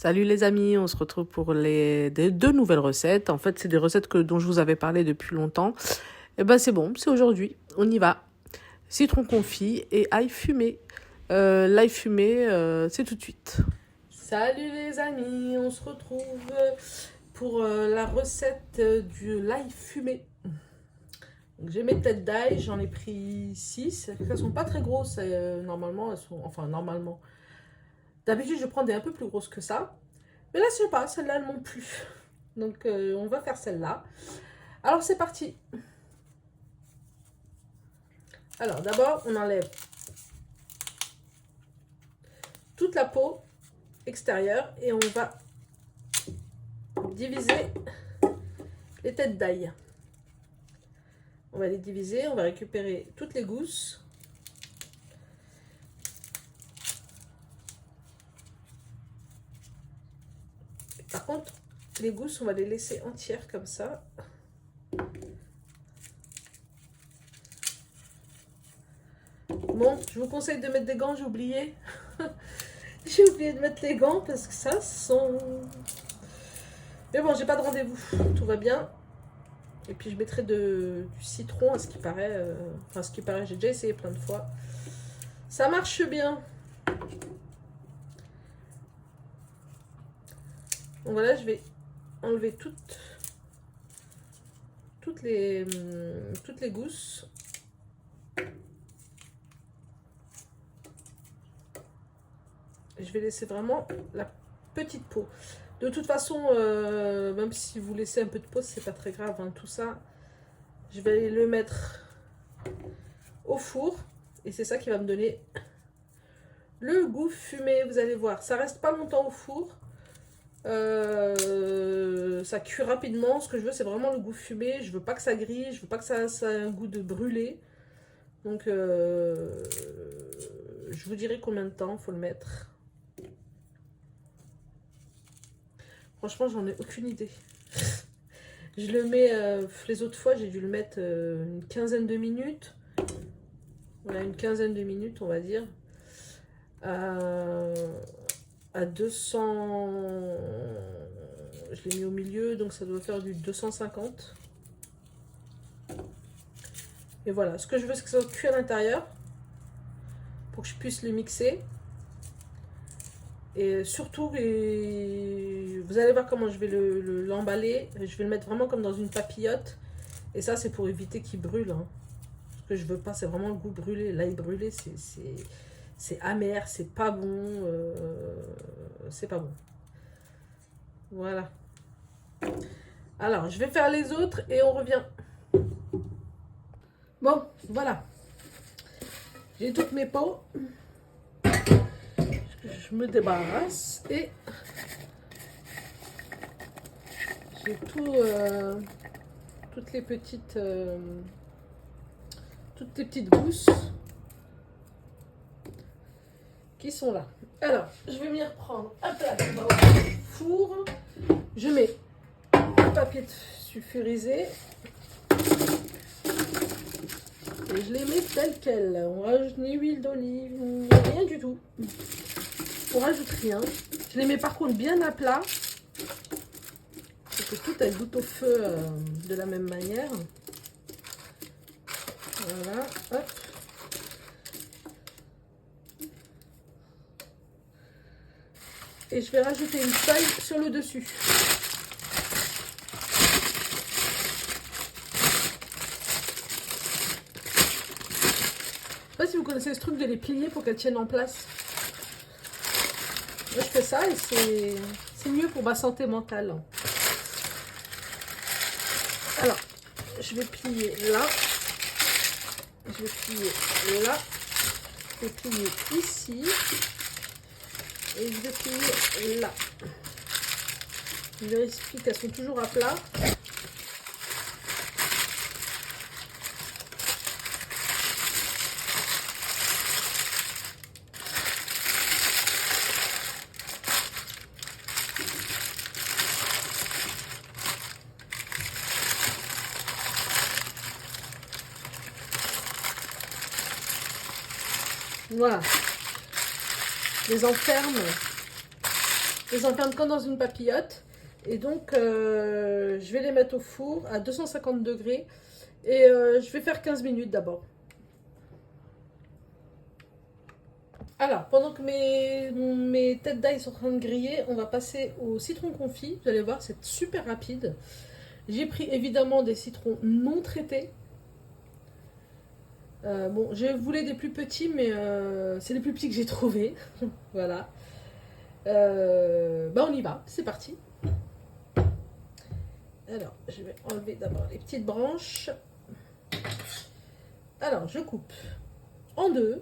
Salut les amis, on se retrouve pour deux nouvelles recettes. En fait, c'est des recettes dont je vous avais parlé depuis longtemps. Et ben c'est bon, c'est aujourd'hui, on y va. Citron confit et ail fumé. L'ail fumé, c'est tout de suite. Salut les amis, on se retrouve pour la recette du l'ail fumé. Donc, j'ai mes têtes d'ail, j'en ai pris 6. Elles sont pas très grosses, normalement, elles sont... Enfin, normalement. D'habitude, je prends des un peu plus grosses que ça. Mais là, je sais pas, celle-là, elles m'ont plu. Donc, on va faire celle-là. Alors, c'est parti. Alors, d'abord, on enlève toute la peau extérieure et on va diviser les têtes d'ail. On va les diviser, on va récupérer toutes les gousses. Par contre, les gousses, on va les laisser entières comme ça. Bon, je vous conseille de mettre des gants, j'ai oublié. J'ai oublié de mettre les gants parce que ça sont... Mais bon, j'ai pas de rendez-vous, tout va bien. Et puis je mettrai du citron à ce qui paraît. Enfin, ce qui paraît, j'ai déjà essayé plein de fois. Ça marche bien. Donc voilà, je vais enlever toutes les gousses. Je vais laisser vraiment la petite peau. De toute façon, même si vous laissez un peu de peau, c'est pas très grave, hein, tout ça. Je vais le mettre au four. Et c'est ça qui va me donner le goût fumé. Vous allez voir, ça reste pas longtemps au four. Ça cuit rapidement. Ce que je veux, c'est vraiment le goût fumé. Je veux pas que ça grille. Je veux pas que ça ait un goût de brûlé. Donc, je vous dirai combien de temps il faut le mettre. Franchement, j'en ai aucune idée. Je le mets, les autres fois, j'ai dû le mettre une quinzaine de minutes. Voilà, une quinzaine de minutes, on va dire. À 200... Je l'ai mis au milieu, donc ça doit faire du 250. Et voilà, ce que je veux, c'est que ça soit cuit à l'intérieur. Pour que je puisse le mixer. Et surtout, vous allez voir comment je vais l'emballer. Je vais le mettre vraiment comme dans une papillote. Et ça, c'est pour éviter qu'il brûle. Hein. Ce que je veux pas, c'est vraiment le goût brûlé. L'ail brûlé, c'est amer, c'est pas bon. C'est pas bon. Voilà. Alors, je vais faire les autres et on revient. Bon, voilà. J'ai toutes mes peaux. Je me débarrasse et j'ai toutes les petites gousses qui sont là. Alors, je vais venir prendre un plat dans le four. Je mets un papier sulfurisé et je les mets telles quelles. On rajoute ni huile d'olive, rien du tout. On rajoute rien. Je les mets par contre bien à plat. Pour que tout elles goûtent au feu de la même manière. Voilà. Hop. Et je vais rajouter une feuille sur le dessus. Je sais pas si vous connaissez ce truc de les plier pour qu'elles tiennent en place. Moi, je fais ça et c'est mieux pour ma santé mentale. Alors, je vais plier là. Je vais plier là. Je vais plier ici. Et je vais plier là. Je vérifie qu'elles sont toujours à plat. Voilà. Je les enferme Je les enferme comme dans une papillote. Et donc, je vais les mettre au four à 250 degrés. Et je vais faire 15 minutes d'abord. Alors, pendant que mes têtes d'ail sont en train de griller, on va passer au citron confit. Vous allez voir, c'est super rapide. J'ai pris évidemment des citrons non traités. Bon, je voulais des plus petits, mais c'est les plus petits que j'ai trouvés. Voilà. On y va, c'est parti. Alors, je vais enlever d'abord les petites branches. Alors, je coupe en deux.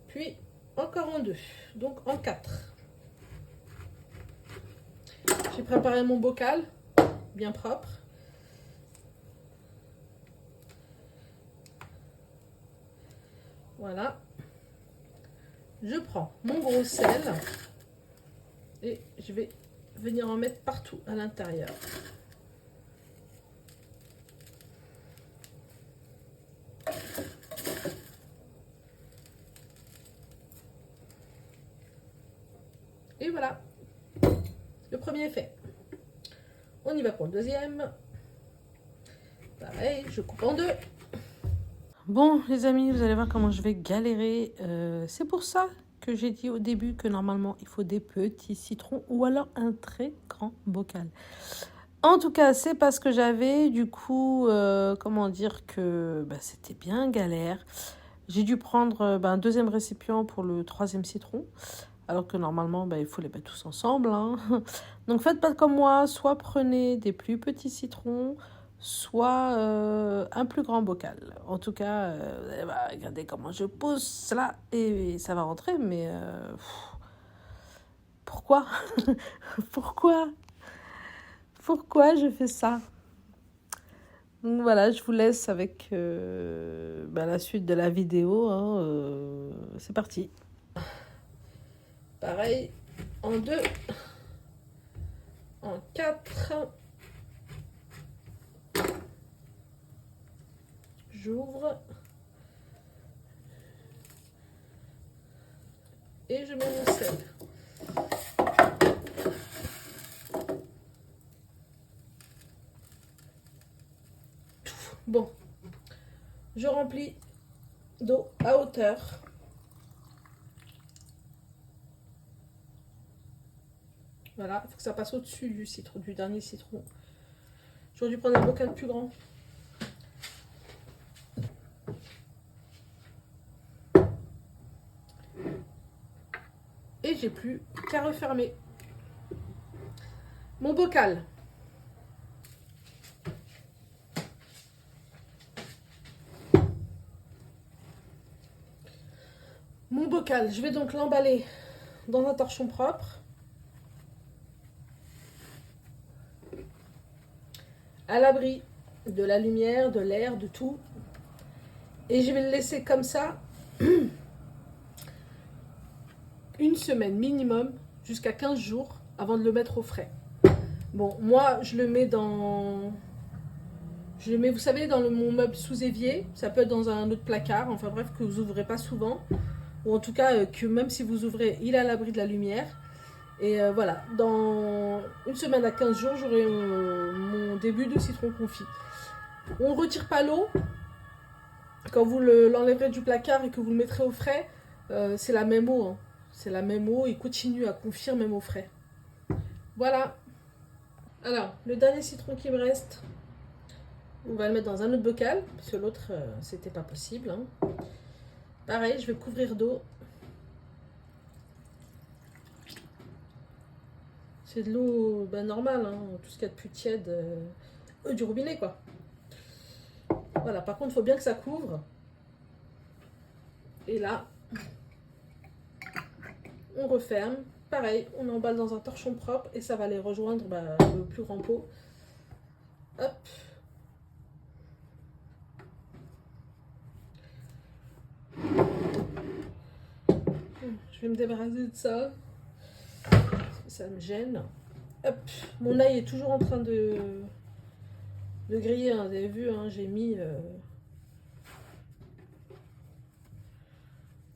Puis encore en deux, donc en quatre. J'ai préparé mon bocal, bien propre. Voilà. Je prends mon gros sel et je vais venir en mettre partout à l'intérieur. Et voilà, le premier est fait. On y va pour le deuxième. Pareil, je coupe en deux. Bon, les amis, vous allez voir comment je vais galérer. C'est pour ça que j'ai dit au début que normalement, il faut des petits citrons ou alors un très grand bocal. En tout cas, c'est parce que j'avais, du coup, comment dire que c'était bien galère. J'ai dû prendre un deuxième récipient pour le troisième citron. Alors que normalement, il faut les mettre tous ensemble. Hein. Donc, faites pas comme moi. Soit prenez des plus petits citrons, soit un plus grand bocal. En tout cas, regardez comment je pousse là. Et ça va rentrer, mais... pourquoi Pourquoi je fais ça? Donc voilà, je vous laisse avec la suite de la vidéo. Hein, c'est parti. Pareil, en deux, en quatre. J'ouvre. Et je mets mon sel. Bon, je remplis d'eau à hauteur. Voilà, il faut que ça passe au-dessus du dernier citron. J'aurais dû prendre un bocal plus grand. Et j'ai plus qu'à refermer mon bocal. Mon bocal, je vais donc l'emballer dans un torchon propre. À l'abri de la lumière, de l'air, de tout. Et je vais le laisser comme ça une semaine minimum, jusqu'à 15 jours, avant de le mettre au frais. Bon, moi, je le mets dans... Je le mets, vous savez, dans mon meuble sous évier. Ça peut être dans un autre placard, enfin bref, que vous ouvrez pas souvent. Ou en tout cas, que même si vous ouvrez, il est à l'abri de la lumière. Et voilà, dans une semaine à 15 jours, j'aurai mon début de citron confit. On ne retire pas l'eau. Quand vous l'enlèverez du placard et que vous le mettrez au frais, c'est la même eau. Hein. C'est la même eau, il continue à confire même au frais. Voilà. Alors, le dernier citron qui me reste, on va le mettre dans un autre bocal, parce que l'autre, c'était pas possible. Hein. Pareil, je vais couvrir d'eau. C'est de l'eau normale, hein, tout ce qu'il y a de plus tiède, du robinet quoi. Voilà, par contre, il faut bien que ça couvre. Et là, on referme. Pareil, on emballe dans un torchon propre et ça va aller rejoindre le plus grand pot. Hop. Je vais me débarrasser de ça. Ça me gêne. Hop. Mon ail est toujours en train de griller. Hein. Vous avez vu, hein, j'ai mis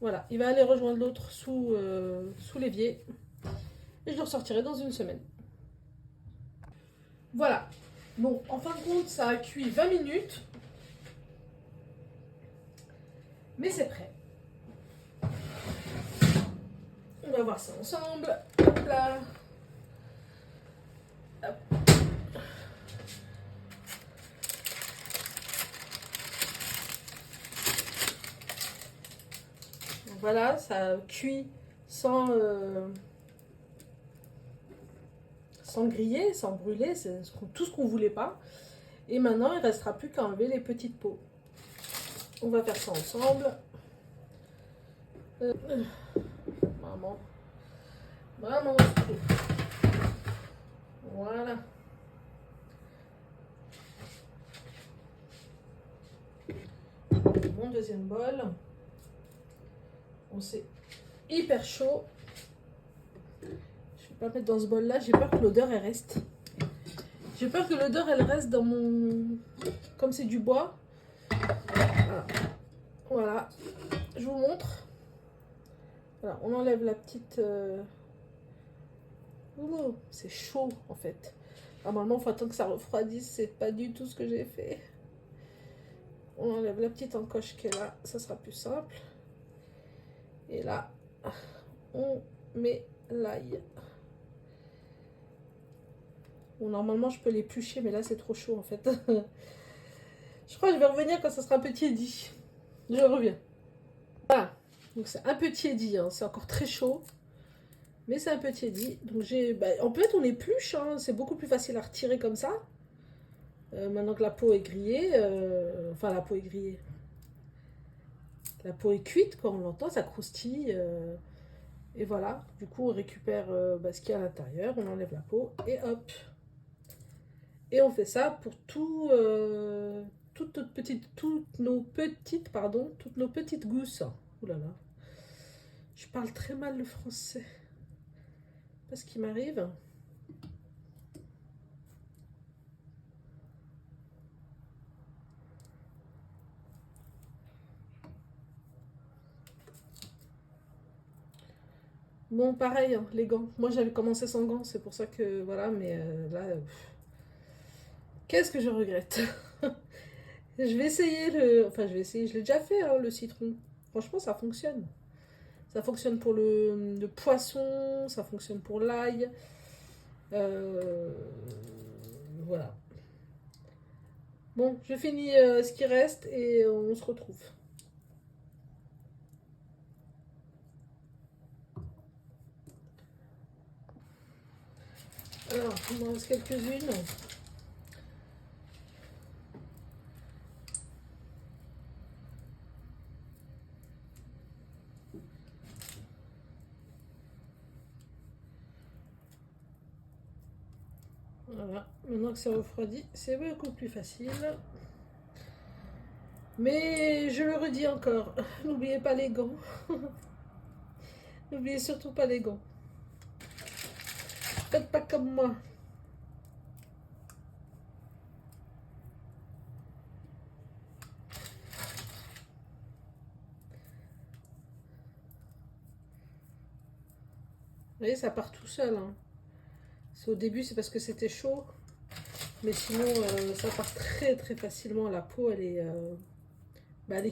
Voilà, il va aller rejoindre l'autre sous l'évier. Et je le ressortirai dans une semaine. Voilà. Bon, en fin de compte, ça a cuit 20 minutes. Mais c'est prêt. On va voir ça ensemble. Hop là. Hop. Donc voilà, ça cuit sans griller, sans brûler, c'est tout ce qu'on voulait pas. Et maintenant, il ne restera plus qu'à enlever les petites peaux. On va faire ça ensemble. Maman. Maman. Voilà. Mon deuxième bol. On c'est hyper chaud. Je vais pas mettre dans ce bol là, j'ai peur que l'odeur elle reste. J'ai peur que l'odeur elle reste dans mon... Comme c'est du bois. Voilà. Voilà. Je vous montre. Voilà, on enlève la petite... Oh, c'est chaud en fait. Normalement, il faut attendre que ça refroidisse. C'est pas du tout ce que j'ai fait. On enlève la petite encoche qui est là. Ça sera plus simple. Et là, on met l'ail. Bon, normalement, je peux l'éplucher, mais là, c'est trop chaud en fait. Je crois que je vais revenir quand ça sera un peu tiédi. Je reviens. Voilà. Donc, c'est un peu tiédi. Hein. C'est encore très chaud. Mais c'est un peu tiédi. Donc, en fait, on épluche. Hein. C'est beaucoup plus facile à retirer comme ça. Maintenant que la peau est grillée. Enfin, la peau est grillée. La peau est cuite, quand on l'entend, ça croustille. Et voilà. Du coup, on récupère ce qu'il y a à l'intérieur. On enlève la peau. Et hop. Et on fait ça pour toutes nos petites gousses. Ouh là là. Je parle très mal le français. Pas ce qui m'arrive. Bon, pareil, hein, les gants. Moi, j'avais commencé sans gants, c'est pour ça que voilà, mais là, qu'est-ce que je regrette. Je vais essayer enfin, je vais essayer. Je l'ai déjà fait, hein, le citron. Franchement, ça fonctionne. Ça fonctionne pour le poisson, ça fonctionne pour l'ail. Voilà. Bon, je finis ce qui reste et on se retrouve. Alors, il m'en reste quelques-unes. Voilà, maintenant que c'est refroidi, c'est beaucoup plus facile. Mais je le redis encore, n'oubliez pas les gants. N'oubliez surtout pas les gants. Faites pas comme moi. Vous voyez, ça part tout seul. Hein. Au début, c'est parce que c'était chaud. Mais sinon, ça part très très facilement. La peau, elle est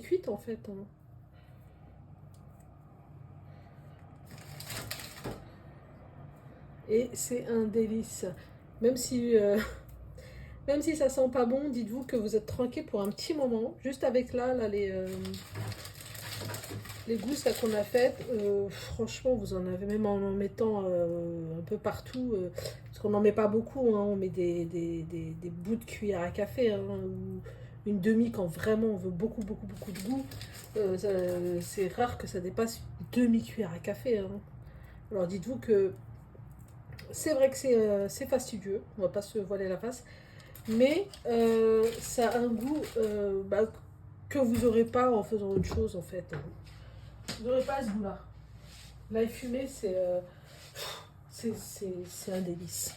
cuite en fait. Hein. Et c'est un délice. Même si, même si ça sent pas bon, dites-vous que vous êtes tranquille pour un petit moment. Juste avec là les gousses qu'on a faites, franchement, vous en avez même en mettant un peu partout. Parce qu'on n'en met pas beaucoup, hein, on met des bouts de cuillère à café, hein, ou une demi quand vraiment on veut beaucoup, beaucoup, beaucoup de goût. C'est rare que ça dépasse une demi-cuillère à café. Hein. Alors dites-vous que c'est vrai que c'est fastidieux, on va pas se voiler la face, mais ça a un goût que vous n'aurez pas en faisant autre chose en fait. Vous n'aurez pas ce goût-là. L'ail fumé, c'est un délice.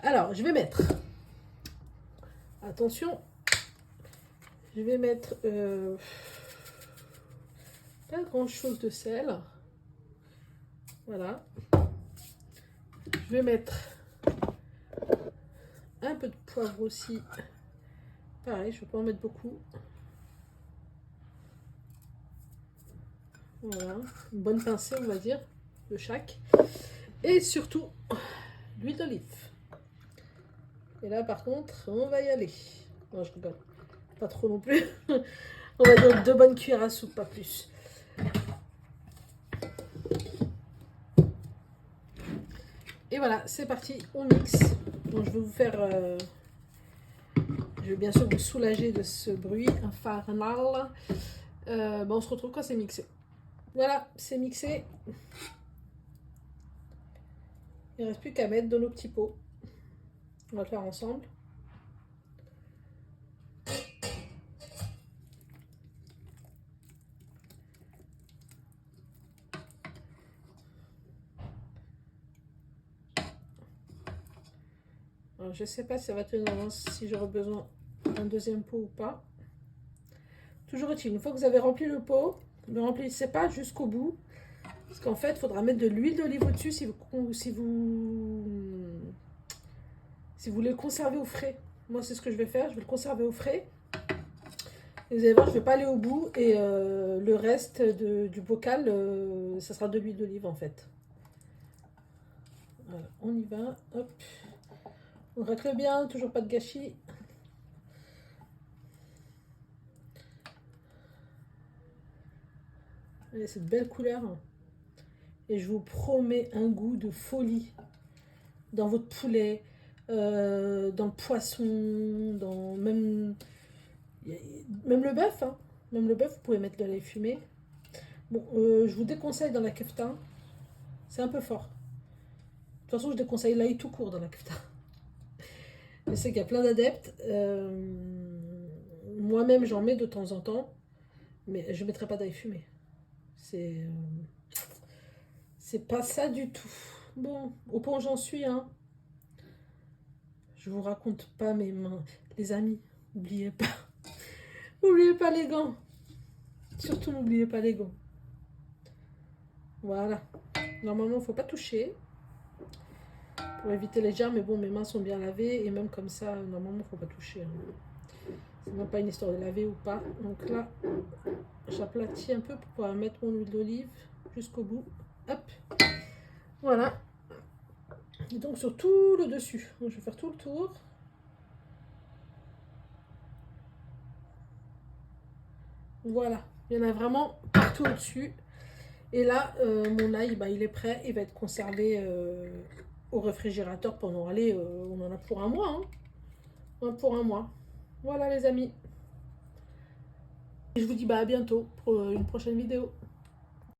Alors, je vais mettre... Attention. Je vais mettre Pas grand chose de sel. Voilà. Je vais mettre un peu de poivre aussi. Pareil, je ne vais pas en mettre beaucoup. Voilà, une bonne pincée, on va dire, de chaque. Et surtout, l'huile d'olive. Et là, par contre, on va y aller. Non, je rigole. Pas trop non plus. On va dire 2 bonnes cuillères à soupe, pas plus. Et voilà, c'est parti, on mixe. Donc, je vais vous faire... je vais bien sûr vous soulager de ce bruit infernal. On se retrouve quand c'est mixé. Voilà, c'est mixé. Il ne reste plus qu'à mettre dans nos petits pots. On va le faire ensemble. Alors, je ne sais pas si ça va tenir si j'aurai besoin d'un deuxième pot ou pas. Toujours est-il, une fois que vous avez rempli le pot, ne remplissez pas jusqu'au bout. Parce qu'en fait, il faudra mettre de l'huile d'olive au-dessus si vous voulez le conserver au frais. Moi, c'est ce que je vais faire. Je vais le conserver au frais. Et vous allez voir, je ne vais pas aller au bout. Et le reste du bocal, ça sera de l'huile d'olive en fait. Voilà, on y va. Hop. On racle bien, toujours pas de gâchis. Allez, cette belle couleur. Et je vous promets un goût de folie dans votre poulet, dans le poisson, dans même le bœuf. Hein. Même le bœuf, vous pouvez mettre de l'ail fumé. Bon, je vous déconseille dans la kefta. C'est un peu fort. De toute façon, je déconseille l'ail tout court dans la kefta. Je sais qu'il y a plein d'adeptes. Moi-même, j'en mets de temps en temps. Mais je ne mettrai pas d'ail fumé. C'est pas ça du tout. Bon, au point où j'en suis, hein. Je vous raconte pas mes mains. Les amis, n'oubliez pas. N'oubliez pas les gants. Surtout, n'oubliez pas les gants. Voilà. Normalement, il ne faut pas toucher. Pour éviter les germes. Mais bon, mes mains sont bien lavées. Et même comme ça, normalement, il ne faut pas toucher. Hein. C'est même pas une histoire de laver ou pas. Donc là, j'aplatis un peu pour pouvoir mettre mon huile d'olive jusqu'au bout. Hop. Voilà. Et donc sur tout le dessus. Donc, je vais faire tout le tour. Voilà. Il y en a vraiment partout au-dessus. Et là, mon ail, il est prêt. Il va être conservé au réfrigérateur pendant, allez, on en a pour un mois. Hein. Pour un mois. Voilà les amis. Et je vous dis à bientôt pour une prochaine vidéo.